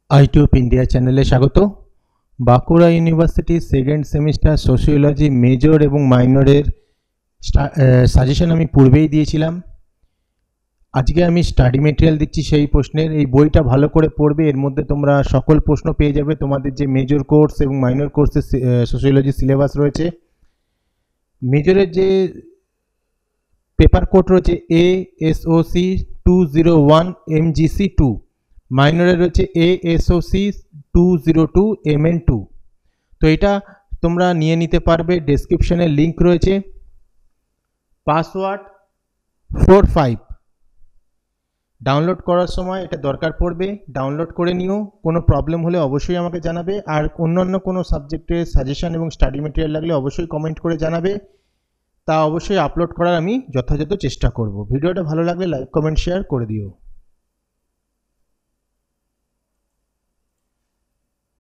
আইটিউব India চ্যানেলে স্বাগত। বাঁকুড়া ইউনিভার্সিটির সেকেন্ড সেমিস্টার সোশিওলজি মেজর এবং মাইনরের সাজেশন আমি পূর্বেই দিয়েছিলাম। আজকে আমি স্টাডি মেটেরিয়াল দিচ্ছি সেই প্রশ্নের। এই বইটা ভালো করে পড়বে, এর মধ্যে তোমরা সকল প্রশ্ন পেয়ে যাবে। তোমাদের যে মেজর কোর্স এবং মাইনর কোর্সের সোশিওলজি সিলেবাস রয়েছে, মেজরের যে পেপার কোড রয়েছে ASOC 201 MGC 2, মাইনরে রয়েছে ASOC 202 MN2। তো এটা তোমরা নিয়ে নিতে পারবে, ডেসক্রিপশনে লিঙ্ক রয়েছে। পাসওয়ার্ড 45 ডাউনলোড করার সময় এটা দরকার পড়বে, ডাউনলোড করে নিও। কোনো প্রবলেম হলে অবশ্যই আমাকে জানাবে, আর অন্যান্য কোনো সাবজেক্টের সাজেশন এবং স্টাডি মেটেরিয়াল লাগলে অবশ্যই কমেন্ট করে জানাবে, তা অবশ্যই আপলোড করার আমি যথাযথ চেষ্টা করব। ভিডিওটা ভালো লাগলে লাইক কমেন্ট শেয়ার করে দিও।